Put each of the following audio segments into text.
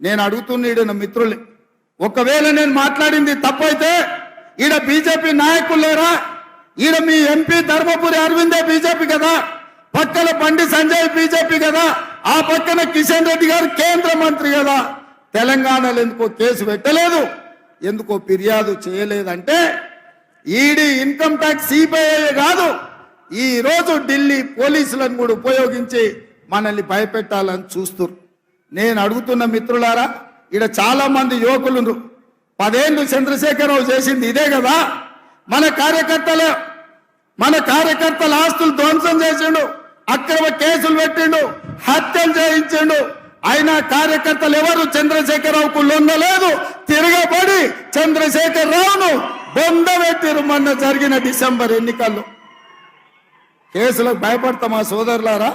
నేను అడుగుతున్న నా మిత్రులు, ఒకవేళ నేను మాట్లాడింది తప్పైతే ఈడ బీజేపీ నాయకులు లేరా? ఈడ మీ ఎంపీ ధర్మపురి అరవిందే బీజేపీ కదా, పక్కన బండి సంజయ్ బీజేపీ కదా, ఆ పక్కన కిషన్ రెడ్డి గారు కేంద్ర మంత్రి కదా. తెలంగాణలో ఎందుకో కేసు పెట్టలేదు, ఎందుకో ఫిర్యాదు చేయలేదంటే ఈడీ, ఇన్కమ్ ట్యాక్స్, సిబిఐ కాదు, ఈ రోజు ఢిల్లీ పోలీసులను కూడా ఉపయోగించి మనల్ని భయపెట్టాలని చూస్తున్నారు. నేను అడుగుతున్న మిత్రులారా, ఈడ చాలా మంది యువకులు 10 ఏళ్ళు చంద్రశేఖరరావు చేసింది ఇదే కదా. మన కార్యకర్తల ఆస్తులు ధ్వంసం చేసిండు, అక్రమ కేసులు పెట్టిండు, హత్యలు చేయించిండు. అయినా కార్యకర్తలు ఎవరు చంద్రశేఖరరావుకు లొంగలేదు, తిరగబడి చంద్రశేఖరరావును బొందబెట్టిరు. మొన్న జరిగిన డిసెంబర్ ఎన్నికల్లో కేసులకు భయపడతామా సోదరులారా?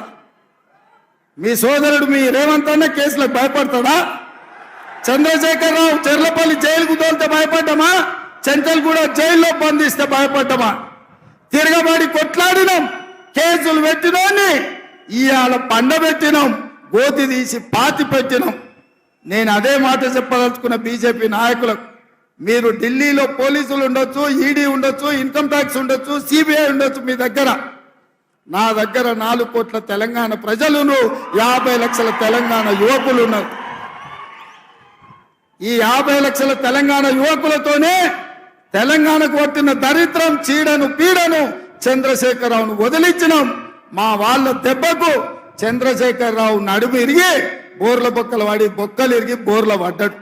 మీ సోదరుడు మీ రేవంత్ అన్న కేసులకు భయపడతాడా? చంద్రశేఖరరావు చెర్లపల్లి జైలుకు తోలితే భయపడ్డామా? చెంచల్గూడ జైల్లో బంధిస్తే భయపడ్డామా? తిరగబడి కొట్లాడినాం, కేసులు పెట్టినోని ఇవాళ పండబెట్టినాం, గోతి తీసి పాతి పెట్టినాం. నేను అదే మాట చెప్పదలుచుకున్న బీజేపీ నాయకులకు, మీరు ఢిల్లీలో పోలీసులు ఉండొచ్చు, ఈడీ ఉండొచ్చు, ఇన్కమ్ ట్యాక్స్ ఉండొచ్చు, సిబిఐ ఉండొచ్చు, మీ దగ్గర, నా దగ్గర 4 కోట్ల తెలంగాణ ప్రజలను, 50 లక్షల తెలంగాణ యువకులు ఉన్నారు. ఈ 50 లక్షల తెలంగాణ యువకులతోనే తెలంగాణకు పట్టిన దరిద్రం, చీడను పీడను చంద్రశేఖరరావును వదిలించినాం. మా వాళ్ళ దెబ్బకు చంద్రశేఖరరావు నడుము ఇరిగి బోర్ల బొక్కలు వాడి, బొక్కలు ఇరిగి బోర్ల పడ్డాడు.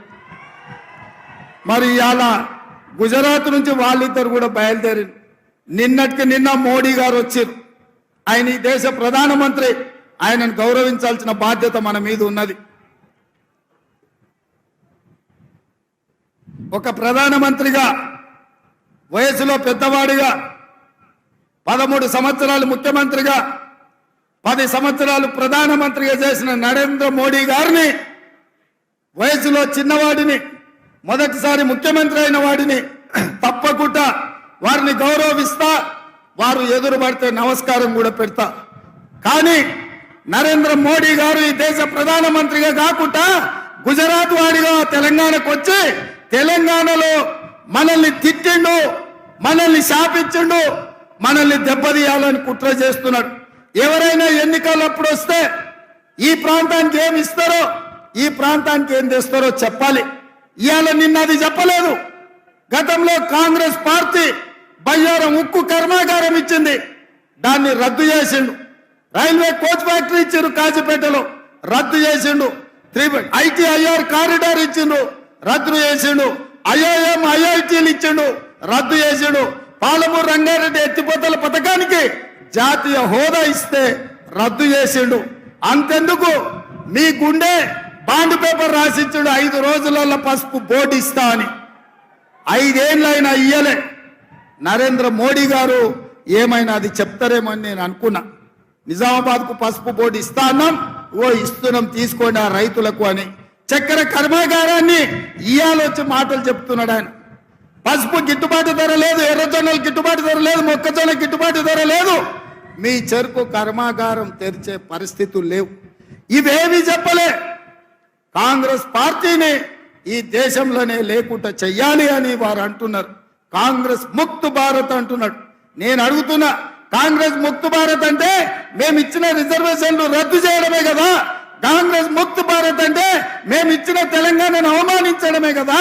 మరి ఇవాళ గుజరాత్ నుంచి వాళ్ళిద్దరు కూడా బయలుదేరి నిన్నటికి నిన్న మోడీ గారు వచ్చారు. ఆయన ఈ దేశ ప్రధానమంత్రి, ఆయనను గౌరవించాల్సిన బాధ్యత మన మీద ఉన్నది. ఒక ప్రధానమంత్రిగా, వయసులో పెద్దవాడిగా, 13 సంవత్సరాలు ముఖ్యమంత్రిగా, 10 సంవత్సరాలు ప్రధానమంత్రిగా చేసిన నరేంద్ర మోడీ గారిని, వయసులో చిన్నవాడిని, మొదటిసారి ముఖ్యమంత్రి అయిన వాడిని తప్పకుండా వారిని గౌరవిస్తా, వారు ఎదురు పడితే నమస్కారం కూడా పెడతా. కానీ నరేంద్ర మోడీ గారు ఈ దేశ ప్రధానమంత్రిగా కాకుండా గుజరాత్ వాడిగా తెలంగాణకు వచ్చి తెలంగాణలో మనల్ని తిట్టిండు, మనల్ని శాపించిండు, మనల్ని దెబ్బతీయాలని కుట్ర చేస్తున్నాడు. ఎవరైనా ఎన్నికలప్పుడు వస్తే ఈ ప్రాంతానికి ఏమి ఇస్తారో, ఈ ప్రాంతానికి ఏం తెస్తారో చెప్పాలి. ఇవాళ నిన్న అది చెప్పలేదు. గతంలో కాంగ్రెస్ పార్టీ బయ్యారం ఉక్కు కర్మాగారం ఇచ్చింది, దాన్ని రద్దు చేసిండు. రైల్వే కోచ్ ఫ్యాక్టరీ ఇచ్చిండు కాజీపేటలో, రద్దు చేసిండు. ITIR కారిడార్ ఇచ్చిండు, రద్దు చేసిండు. IIM IITలు ఇచ్చిండు, రద్దు చేసిండు. పాలమూరు రంగారెడ్డి ఎత్తిపోతల పథకానికి జాతీయ హోదా ఇస్తే రద్దు చేసిండు. అంతెందుకు, మీ గుండె బాండ్ పేపర్ రాసిచ్చాడు, 5 రోజులలో పసుపు బోర్డు ఇస్తా అని. 5 ఏళ్ళైనా ఇయ్యలే. నరేంద్ర మోడీ గారు ఏమైనా అది చెప్తారేమో అని నేను అనుకున్నా. నిజామాబాద్కు పసుపు బోర్డు ఇస్తా అన్నాం, ఇస్తున్నాం తీసుకోండి ఆ రైతులకు అని. చక్కెర కర్మాగారాన్ని ఇయ్యాలొచ్చి మాటలు చెప్తున్నాడు ఆయన. పసుపు గిట్టుబాటు ధర లేదు, ఎర్రజొన్నలు గిట్టుబాటు ధర లేదు, మొక్కజొన్న గిట్టుబాటు ధర లేదు. మీ చెరుకు కర్మాగారం తెరిచే పరిస్థితులు లేవు. ఇవేవి చెప్పలే. కాంగ్రెస్ పార్టీని ఈ దేశంలోనే లేకుండా చెయ్యాలి అని వారు అంటున్నారు. కాంగ్రెస్ ముక్త్ భారత్ అంటున్నాడు. నేను అడుగుతున్నా, కాంగ్రెస్ ముక్త్ భారత్ అంటే మేము ఇచ్చిన రిజర్వేషన్లు రద్దు చేయడమే కదా? కాంగ్రెస్ ముక్త్ భారత్ అంటే మేము ఇచ్చిన తెలంగాణను అవమానించడమే కదా?